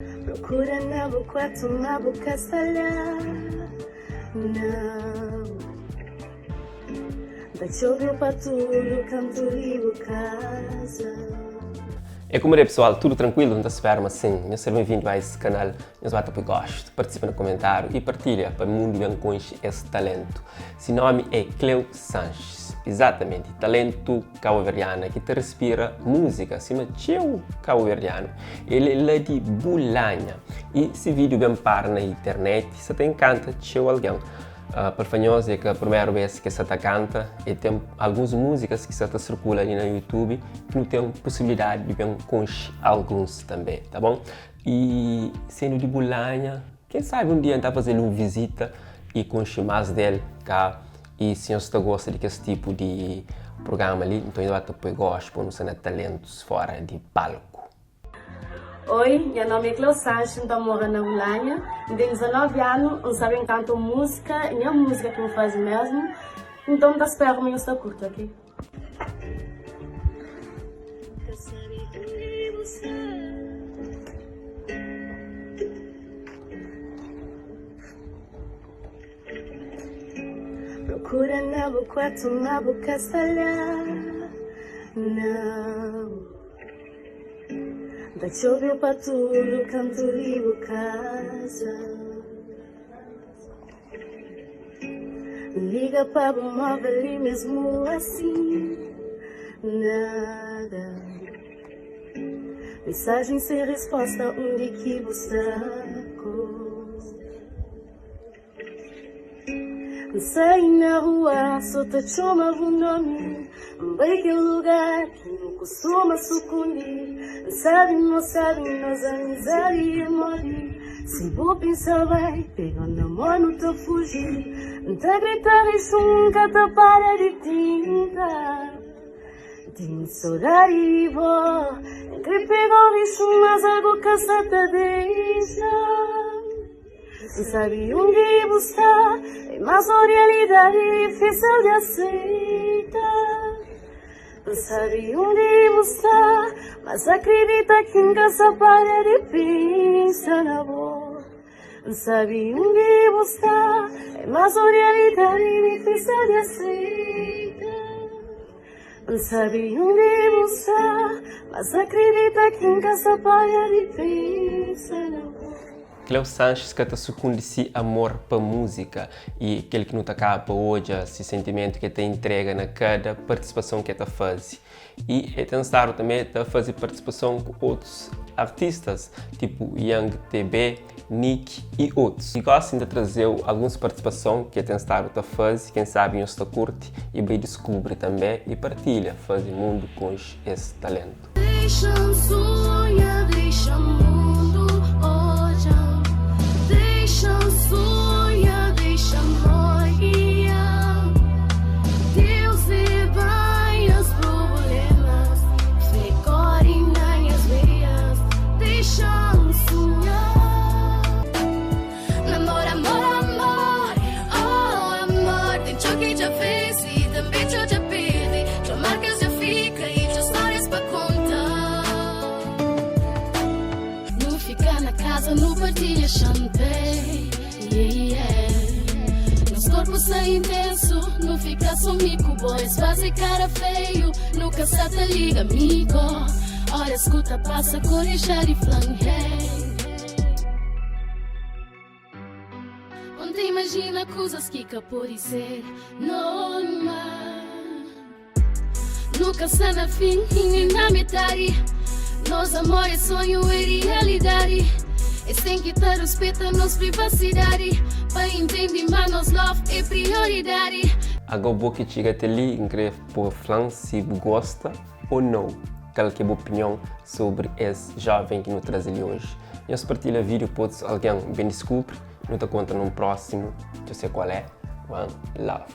Procura na boca, na boca salhar. Não. Da choveu para tudo, canto vivo casa. É como é pessoal, tudo tranquilo? Não se espera, mas sim. Seja bem-vindo a esse canal. Eu bata por gosto, participa no comentário e partilha para o mundo bem conhecer esse talento. Seu nome é Cleo Sanches, exatamente, talento cabo-verdiano que te respira música, acima de cabo-verdiano. Ele é lá de Bolanha e esse vídeo bem para na internet, se te encanta, tchau alguém. Para fanhosos é que a primeira vez que você canta e tem algumas músicas que você circula ali no YouTube que não tem possibilidade de ver com alguns também, tá bom? E sendo de Bolanha, quem sabe um dia está fazendo uma visita e conhecer mais dele cá. E se você gosta de esse tipo de programa ali, então eu até gosto para não ser talentos fora de palco. Oi, meu nome é Cleo Sanches, estou morando na Bolanha. Tenho 19 anos, não sabem cantar música, e a música que eu faço mesmo. Então, eu espero que você curta, ok? Procura na boca salhar. Não. Da choveu para tudo, canto vivo casa. Liga para o móvel e mesmo assim nada. Mensagem sem resposta, onde que busco? Saí na rua, só te chama o nome. Vai que lugar que não costuma sucumbir. Sabe, nós amizade morre. Se vou pensar, vai pegando a mão, não te fugir. Não te gritar, isso nunca te para de tinta. Tenho saudade de vó. Entre pegar isso, mas algo que se te deixa. Não sabe onde buscar, é mais uma realidade difícil de aceitar. Não sabe onde buscar, mas acredita que nunca se para de pensar na boa. Não sabe onde buscar, é mais uma realidade difícil de aceitar. Não sabe onde buscar, mas acredita que nunca se para de pensar na boa. Cleo Sanches que está sucumbindo esse amor para a música e aquele que não está cá para hoje, esse sentimento que te entrega na cada participação que está faz. E é tentado também a fazer participação com outros artistas, tipo Young TB, Nick e outros. E gosto de trazer algumas participações que é tentado a fazer, quem sabe você curte e bem descobre também e partilha, faz o mundo com esse talento. Deixa sonhar, deixa o mundo olhar. Deixa sonhar, deixa morrer. Deus vê bem os problemas, recorre nas veias. Deixa sonhar. Namor, amor, amor, oh amor. Tem choque já fez e também já perde. Já marcas já fica e já histórias para contar. Não fica na casa, não partilha champanhe. Nos corpos sai intenso, não fica somico. Boys fazem cara feio, nunca se te liga amigo. Hora escuta, passa, corejar e flanquei. Onde imagina coisas que por ser normal. Nunca se na fim e nem na metade. Nos amores sonho e realidade. E sem que te respeita nos privacidade. Para entender mais nos love é prioridade. Agora vou que chega até ali, inscreve por flan se gosta ou não. Qual que é a opinião sobre esse jovem que nos traz ali hoje. E se partilha vídeo, pode alguém bem descobre. Não te conta no próximo, eu sei qual é. One love.